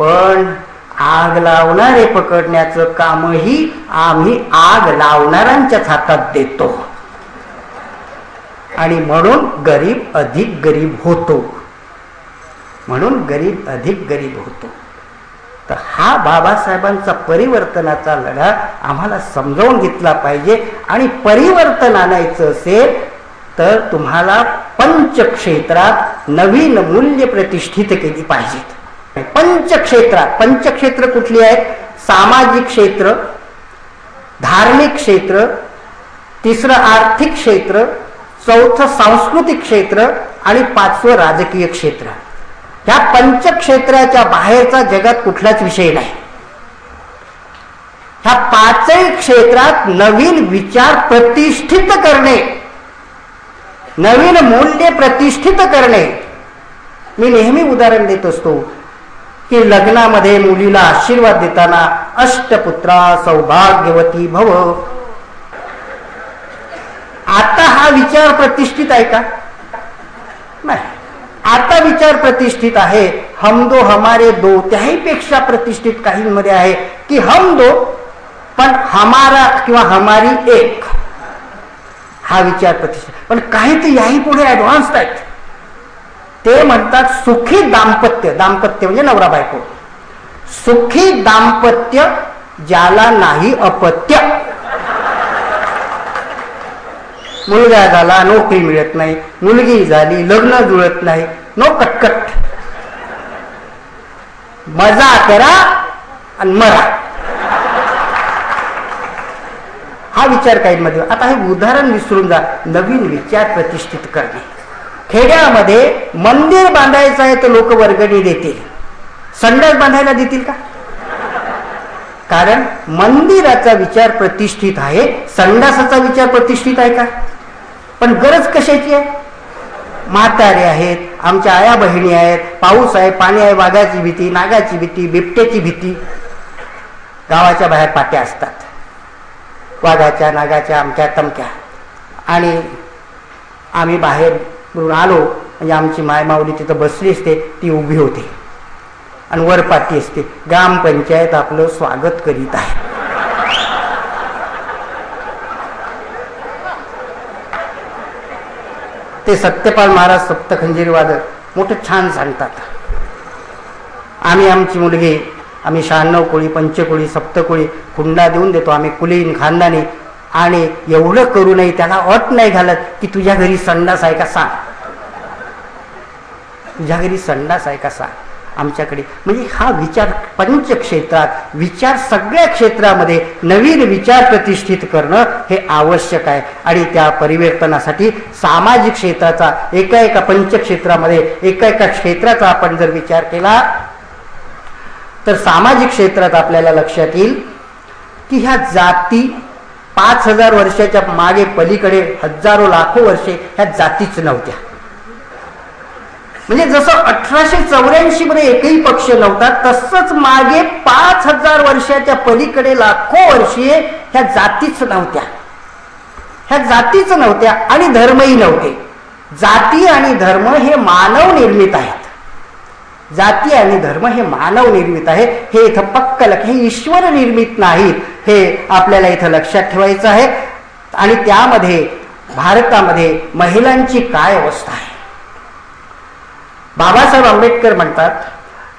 पण आग लावणारे पकडण्याचं कामही आम्ही आग लावणाऱ्यांच्याच हातात देतो आणि म्हणून गरीब अधिक गरीब होतो. म्हणून गरीब अधिक गरीब होतो. तर हा बाबासाहेबांचा परिवर्तनाचा लढा आम्हाला समजावून घेतला पाहिजे. आणि परिवर्तन आणायचं असेल तर तुम्हाला पंचक्षेत्रात नवीन मूल्य प्रतिष्ठित केली पाहिजेत. पंचक्षेत्रात, पंचक्षेत्र कुठली आहेत? सामाजिक क्षेत्र, धार्मिक क्षेत्र, तिसरं आर्थिक क्षेत्र, चौथं सांस्कृतिक क्षेत्र आणि पाचवं राजकीय क्षेत्र. ह्या पंचक्षेत्राच्या बाहेरचा जगात कुठलाच विषय नाही. ह्या पाचही क्षेत्रात नवीन विचार प्रतिष्ठित करणे, नवीन मूल्य प्रतिष्ठित करणे. मी नेहमी उदाहरण देत असतो की लग्नामध्ये मुलीला आशीर्वाद देताना अष्टपुत्रा सौभाग्यवती भव. आता हा विचार प्रतिष्ठित आहे का? नाही. आता विचार प्रतिष्ठित आहे हम दो हमारे दो. त्याही पेक्षा प्रतिष्ठित काहींमध्ये आहे की हम दो पण हमारा किंवा हमारी एक. हा विचार प्रतिष्ठित. पण काही तर याही पुढे ऍडव्हान्स आहेत. ते म्हणतात सुखी दाम्पत्य. दाम्पत्य म्हणजे नवरा बायको. सुखी दाम्पत्य ज्याला नाही अपत्य. मुलगा झाला नोकरी मिळत नाही, मुलगी झाली लग्न जुळत नाही, नो कटकट. मजा करा आणि मरा. हा विचार काहींमध्ये. आता हे उदाहरण विसरून जा. नवीन विचार प्रतिष्ठित करणे. खेड्यामध्ये मंदिर बांधायचं आहे तर लोक वर्गणी देतील, संडास बांधायला देतील का? कारण मंदिराचा विचार प्रतिष्ठित आहे, संडासाचा विचार प्रतिष्ठित आहे का? पण गरज कशाची आहे? म्हातारे आहेत, आमच्या आया बहिणी आहेत, पाऊस आहे, पाणी आहे, वाघाची भीती, नागाची भीती, बिबट्याची भीती. गावाच्या बाहेर पाट्या असतात वाघाच्या, नागाच्या, आमच्या तमक्या. आणि आम्ही बाहेर आलो म्हणजे आमची मायमाऊली तिथं बसली असते, ती उभी होते आणि वर पाटी असते, ग्रामपंचायत आपलं स्वागत करीत आहे. ते सत्यपाल महाराज सप्तखंजिरी वादक मोठं छान सांगतात. आम्ही आमची मुलगी, आम्ही 96 कोळी, पंचकोळी, सप्तकोळी हुंडा देऊन देतो. आम्ही कुलीन खानदानी. आणि एवढं करू नये त्याला अट नाही घालत की तुझ्या घरी संडास आहे का सांग, तुझ्या घरी संडास आहे का सांग आमच्याकडे. म्हणजे हा विचार पंचक्षेत्रात, विचार सगळ्या क्षेत्रामध्ये नवीन विचार प्रतिष्ठित करणं हे आवश्यक आहे. आणि त्या परिवर्तनासाठी सामाजिक क्षेत्राचा, एका पंचक्षेत्रामध्ये एका क्षेत्राचा आपण जर विचार केला तर सामाजिक क्षेत्रात आपल्याला लक्षात येईल की ह्या जाती 5000 वर्षाच्या मागे पलीकडे हजारो लाखो वर्षे ह्या जातीच नव्हत्या. म्हणजे जसं 1884 मध्ये एकही पक्ष नव्हता, तसंच मागे 5000 वर्षाच्या पलीकडे लाखो वर्षे ह्या जातीच नव्हत्या. ह्या जातीच नव्हत्या आणि धर्मही नव्हते. जाती आणि धर्म हे मानव निर्मित आहेत. जाती आणि धर्म हे मानव निर्मित आहे. हे इथं पक्क हे ईश्वर निर्मित नाहीत, हे आपल्याला इथं लक्षात ठेवायचं आहे. आणि त्यामध्ये भारतामध्ये महिलांची काय अवस्था आहे. बाबासाहेब आंबेडकर म्हणतात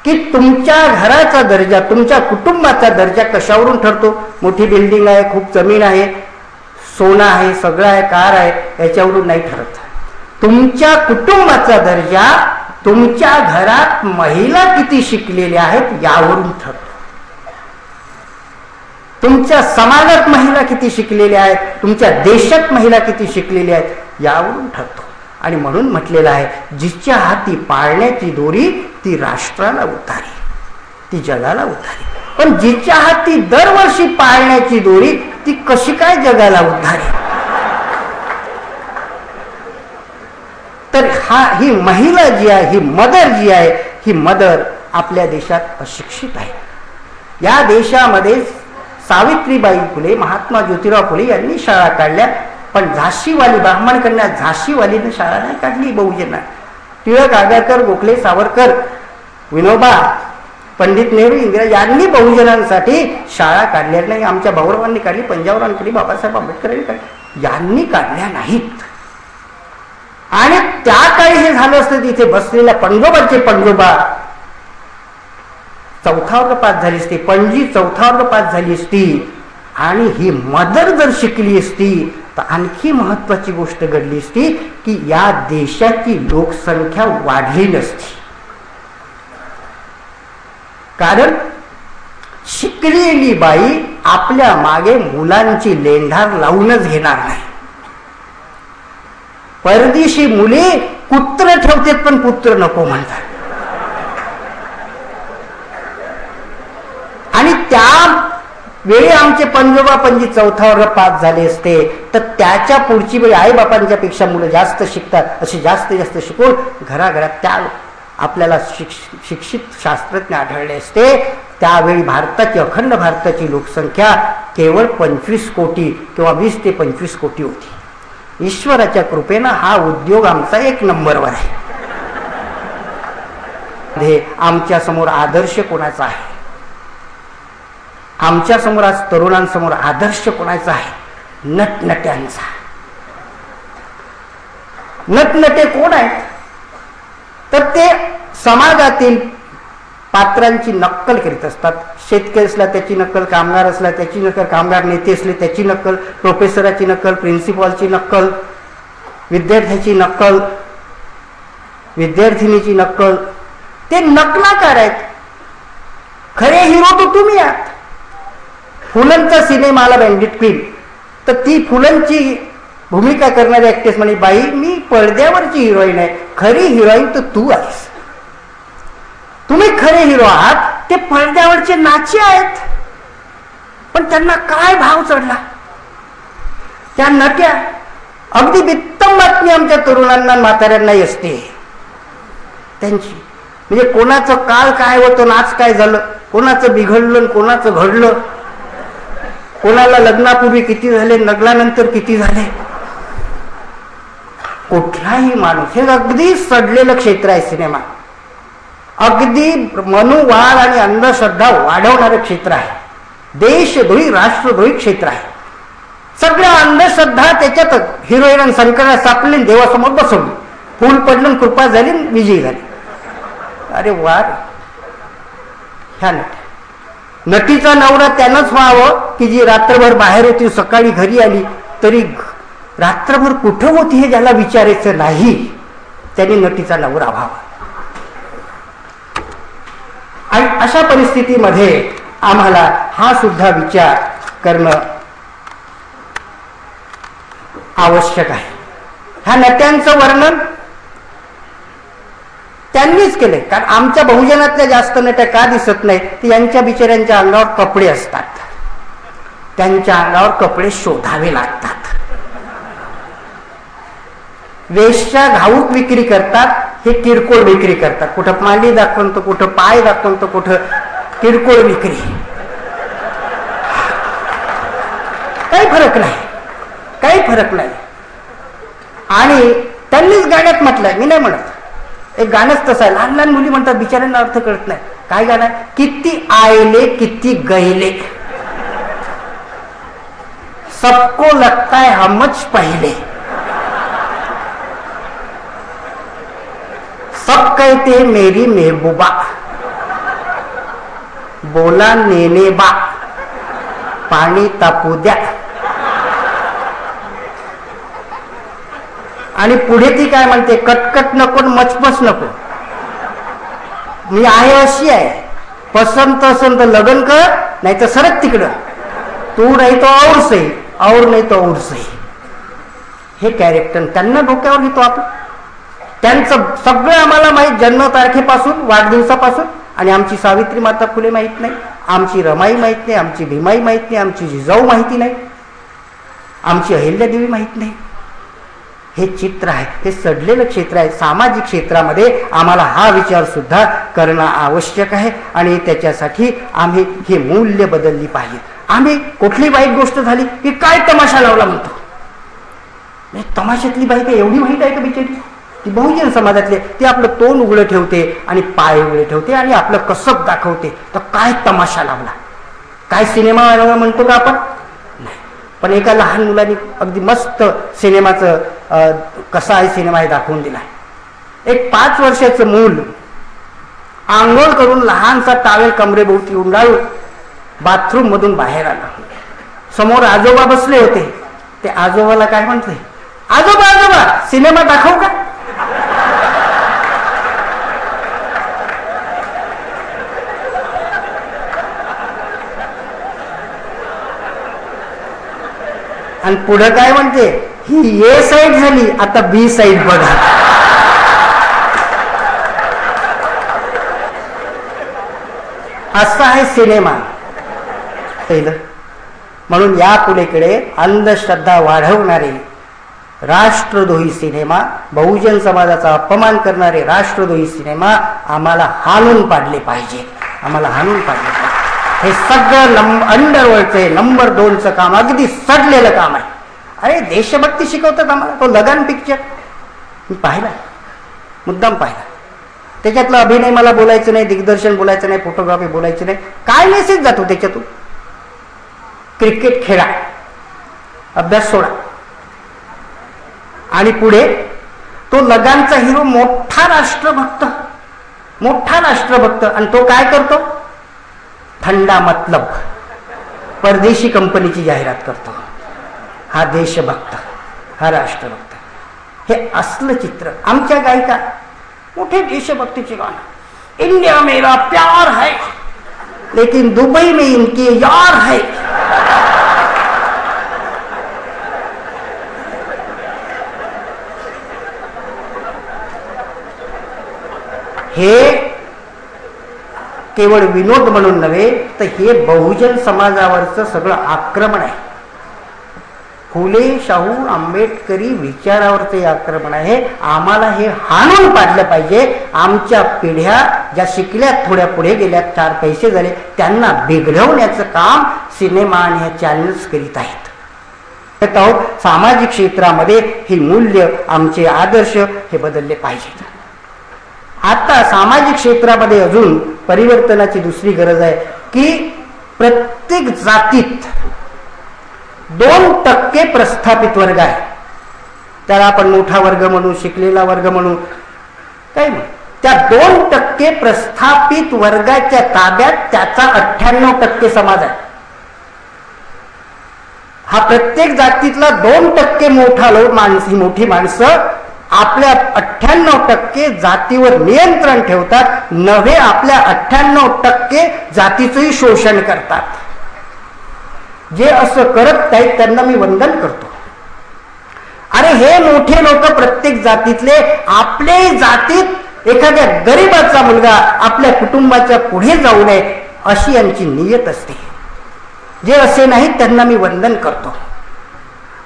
की तुमच्या घराचा दर्जा, तुमच्या कुटुंबाचा दर्जा कशावरून ठरतो? मोठी बिल्डिंग आहे, खूप जमीन आहे, सोनं आहे, सगळं आहे, कार आहे, याच्यावरून नाही ठरत. तुमच्या कुटुंबाचा दर्जा तुमच्या घरात महिला किती शिकलेल्या आहेत यावरून ठरतो. तुमच्या समाजात महिला किती शिकलेल्या आहेत, तुमच्या देशात महिला किती शिकलेल्या आहेत यावरून ठरतो. आणि म्हणून म्हटलेलं आहे, जिच्या हाती पाळण्याची दोरी ती राष्ट्राला उतारी, ती जगाला उतारी. पण जिच्या हाती दरवर्षी पाळण्याची दोरी ती कशी काय जगाला उतारी? तर ही महिला जी आहे, ही मदर जी आहे, ही मदर आपल्या देशात अशिक्षित आहे. या देशामध्ये सावित्रीबाई फुले, महात्मा ज्योतिराव फुले यांनी शाळा काढल्या, पण झाशीवाली ब्राह्मण कन्या झाशीवालीने शाळा नाही काढली. बहुजना टिळक, आगरकर, गोखले, सावरकर, विनोबा पंडित नेहरू, इंदिरा यांनी बहुजनांसाठी शाळा काढल्या नाही. आमच्या भाऊरावांनी काढली, पंजाबरावांनी काढली, बाबासाहेब आंबेडकरांनी काढली, यांनी काढल्या नाहीत. आणि त्या काळी हे झालं असतं तिथे बसलेल्या पंजोबाचे पंजोबा 4था वर्ग पास झाली असती, पणजी 4था वर्ग पास झाली असती, आणि ही मदर जर शिकली असती तर आणखी महत्वाची गोष्ट घडली असती की या देशाची लोकसंख्या वाढली नसती. कारण शिकलेली बाई आपल्या मागे मुलांची लेंढार लावूनच घेणार नाही. परदेशी मुले कुत्र ठेवतात पण पुत्र नको म्हणतात. आणि त्या वेळी आमचे पंजोबा पंजी 4था वर्ग पास झाले असते तर त्याच्या पुढची वेळी आई बापांच्या पेक्षा मुलं जास्त शिकतात, असे जास्त जास्त शिकून घराघरात त्या आपल्याला शिक्षित शास्त्रज्ञ आढळले असते. त्यावेळी भारताची, अखंड भारताची लोकसंख्या केवळ 25 कोटी किंवा 20 ते 25 कोटी होती. ईश्वराच्या कृपेनं हा उद्योग आमचा 1 नंबरवर आहे. आमच्या समोर आदर्श कोणाचा आहे? आमच्या समोर आज तरुणांसमोर आदर्श कोणाचा आहे? नटनट्यांचा. नटनटे कोण आहेत? तर ते समाजातील पात्रांची नक्कल करीत असतात. शेतकरी असला त्याची नक्कल, कामगार असला त्याची नक्कल, कामगार नेते असले त्याची नक्कल, प्रोफेसराची नक्कल, प्रिन्सिपॉलची नक्कल, विद्यार्थ्याची नक्कल, विद्यार्थिनीची नक्कल. ते नकलाकार आहेत. खरे हिरो तर तुम्ही आहात. फुलंचा सिनेमा आला बँडिट क्वीन, तर ती फुलंची भूमिका करणारी ऍक्ट्रेस म्हणे, बाई मी पडद्यावरची हिरोईन आहे, खरी हिरोईन तर तू आहेस. तुम्ही खरे हिरो आहात, ते पडद्यावरचे नाचे आहेत. पण त्यांना काय भाव चढला त्या नट्या. अगदी बित्तम बातमी आमच्या तरुणांना म्हाताऱ्यांनाही असते त्यांची. म्हणजे कोणाचं काळ काय होतं, नाच काय झालं, कोणाचं बिघडलं, कोणाचं घडलं, कोणाला लग्नापूर्वी किती झाले, लग्नानंतर किती झाले. कुठलाही माणूस, हे अगदी सडलेलं क्षेत्र आहे सिनेमा. अगदी मनुवाद आणि अंधश्रद्धा वाढवणारं क्षेत्र आहे. देशद्रोही, राष्ट्रद्रोही क्षेत्र आहे. सगळ्या अंधश्रद्धा त्याच्यात हिरोईन संकटात सापडली, देवासमोर बसवली, फूल पडलं, कृपा झाली, विजयी झाली. अरे वा, ह्या नटीचा नवरा त्यानंच व्हावं की जी रात्रभर बाहेर होती, सकाळी घरी आली तरी रात्रभर कुठं होती हे ज्याला विचारायचं नाही, त्याने नटीचा नवरा व्हावा. आणि अशा परिस्थितीमध्ये आम्हाला हा सुद्धा विचार करणं आवश्यक आहे. ह्या नट्यांचं वर्णन त्यांनीच केले. कारण आमच्या बहुजनातल्या जास्त नट्या का दिसत नाहीत, तर यांच्या बिचाऱ्यांच्या अंगावर कपडे असतात, त्यांच्या अंगावर कपडे शोधावे लागतात. वेश्या घाऊक विक्री करतात, हे किरकोळ विक्री करतात. कुठं मांडी दाखवून तर कुठं पाय दाखवून तर कुठं किरकोळ विक्री. काही फरक नाही, काही फरक नाही. आणि त्यांनीच गाण्यात म्हटलंय, मी नाही म्हणत, एक गाणंच तसं आहे. लहान लहान मुली म्हणतात, बिचाऱ्यांना अर्थ कळत नाही. काय गाणं? किती आयले किती गैले, सबको लगता है हमच पहले, सब कहते मेरी महबूबा, बोला नेने बा, पाणी तापू द्या. आणि पुढे ती काय म्हणते, कटकट नको, मचमच नको, मी आहे अशी आहे, पसंत असेल तर लग्न कर, नाही तर सरक तिकडं, तू नाही तो और सही, और नाही तो और सही. हे कॅरेक्टर त्यांना डोक्यावर घेतो आपण. त्यांचं सगळं आम्हाला माहीत, जन्मतारखेपासून, वाढदिवसापासून. आणि आमची सावित्री माता फुले माहीत नाही, आमची रमाई माहीत नाही, आमची भीमाई माहीत नाही, आमची जिजाऊ माहिती नाही, आमची अहिल्यादेवी माहीत नाही. हे चित्र आहे, हे सडलेलं क्षेत्र आहे. सामाजिक क्षेत्रामध्ये आम्हाला हा विचार सुद्धा करणं आवश्यक आहे. आणि त्याच्यासाठी आम्ही हे मूल्य बदलली पाहिजे. आम्ही कुठली वाईट गोष्ट झाली की काय तमाशा लावला म्हणतो. तमाशातली बाई काय एवढी माहीत आहे का बिचारी? ती बहुजन समाजातले, ती आपलं तोंड उघडं ठेवते आणि पाय उघडे ठेवते आणि आपलं कसब दाखवते. तर काय तमाशा लावला, काय सिनेमा म्हणतो का आपण? नाही. पण एका लहान मुलांनी अगदी मस्त सिनेमाचं कसा आहे सिनेमा हे दाखवून दिला. एक 5 वर्षाचं मूल आंघोळ करून लहानसा टावेल कमरेभोवती उंडाळून बाथरूम मधून बाहेर आला. समोर आजोबा बसले होते. ते आजोबाला काय म्हणते, आजोबा आजोबा सिनेमा दाखवू का? आणि पुढे काय म्हणते, ही ए साईड झाली, आता बी साईड बघा. असा आहे सिनेमा पहिलं. म्हणून या पुढेकडे अंधश्रद्धा वाढवणारे राष्ट्रद्रोही सिनेमा, बहुजन समाजाचा अपमान करणारे राष्ट्रद्रोही सिनेमा आम्हाला हाणून पाडले पाहिजे, आम्हाला हाणून पाडले पाहिजे. हे सगळं अंडरवर्ल्डचे नंबर 2चं काम, अगदी सडलेलं काम आहे. अरे देशभक्ती शिकवतात आम्हाला. तो लगान पिक्चर मी पाहिला, मुद्दाम पाहिला. त्याच्यातलं अभिनय मला बोलायचं नाही, दिग्दर्शन बोलायचं नाही, फोटोग्राफी बोलायचं नाही. काय मेसेज जातो त्याच्यातून? क्रिकेट खेळा, अभ्यास सोडा. आणि पुढे तो लगानचा हिरो मोठा राष्ट्रभक्त, मोठा राष्ट्रभक्त. आणि तो काय करतो? थंडा मतलब परदेशी कंपनीची जाहिरात करतो. हा देशभक्त, हा राष्ट्रभक्त. हे असलं चित्र. आमच्या गायिका मोठे देशभक्तीचे गाणं, इंडिया मेरा प्यार है लेकिन दुबई में इनके यार है. हे केवळ विनोद म्हणून नव्हे, तर हे बहुजन समाजावरचं सगळं आक्रमण आहे. फुले शाहू आंबेडकरी विचारावरचे आक्रमण आहे. आम्हाला हे हाणून पाडलं पाहिजे. आमच्या पिढ्या ज्या शिकल्या, थोड्या पुढे गेल्या, 4 पैसे झाले, त्यांना बिघडवण्याचं काम सिनेमा आणि ह्या चॅनल्स करीत आहेत. सामाजिक क्षेत्रामध्ये ही मूल्य, आमचे आदर्श हे बदलले पाहिजेत. आता सामाजिक क्षेत्रामध्ये अजून परिवर्तनाची दुसरी गरज आहे की प्रत्येक जातीत 2% प्रस्थापित वर्ग आहे. त्याला आपण मोठा वर्ग म्हणू, शिकलेला वर्ग म्हणू, काय म्हणू. त्या 2% प्रस्थापित वर्गाच्या ताब्यात त्याचा 98% समाज आहे. हा प्रत्येक जातीतला 2% मोठी माणसं आपल्या 98% जातीवर नियंत्रण ठेवतात, नव्हे आपल्या 98% जातीचंही शोषण करतात. जे असं करत नाहीत त्यांना मी वंदन करतो. अरे हे मोठे लोक प्रत्येक जातीतले आपल्या जातीत एखाद्या गरीबाचा मुलगा आपल्या कुटुंबाच्या पुढे जाऊ नये अशी यांची नियत असते. जे असे नाहीत त्यांना मी वंदन करतो.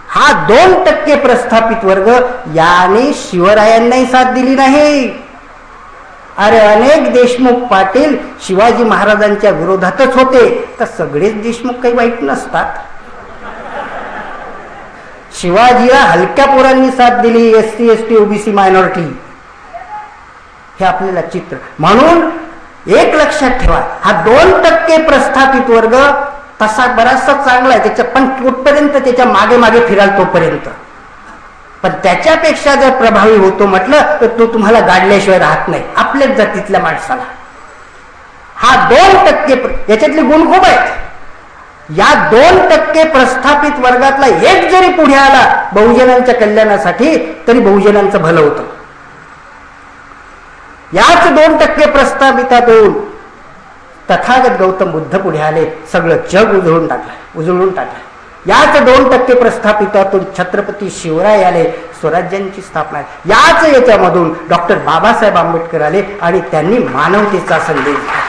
हा 2% प्रस्थापित वर्ग याने शिवरायांनाही साथ दिली नाही. अरे अनेक देशमुख पाटील शिवाजी महाराजांच्या विरोधातच होते, तर सगळेच देशमुख काही वाईट नसतात. शिवाजीला हलक्या पोरांनी साथ दिली, SC ST OBC मायनॉरिटी, हे आपल्याला चित्र. म्हणून एक लक्षात ठेवा, हा 2% प्रस्थापित वर्ग तसा बराचसा चांगला आहे त्याच्या, पण कुठपर्यंत त्याच्या मागे मागे फिराल तोपर्यंत. पण त्याच्यापेक्षा जर प्रभावी होतो म्हटलं तर तो तुम्हाला गाडल्याशिवाय राहत नाही आपल्याच जातीतल्या माणसाला. हा 2% याच्यातले गुण खूप आहेत. या 2% प्रस्थापित वर्गातला एक जरी पुढे आला बहुजनांच्या कल्याणासाठी तरी बहुजनांचं भलं होतं. याच 2% प्रस्थापितातून तथागत गौतम बुद्ध पुढे आले, सगळं जग उजळून टाकलं. याच 2% प्रस्थापितातून छत्रपती शिवराय आले, स्वराज्यांची स्थापना. याच याच्यामधून डॉक्टर बाबासाहेब आंबेडकर आले आणि त्यांनी मानवतेचा संदेश दिला.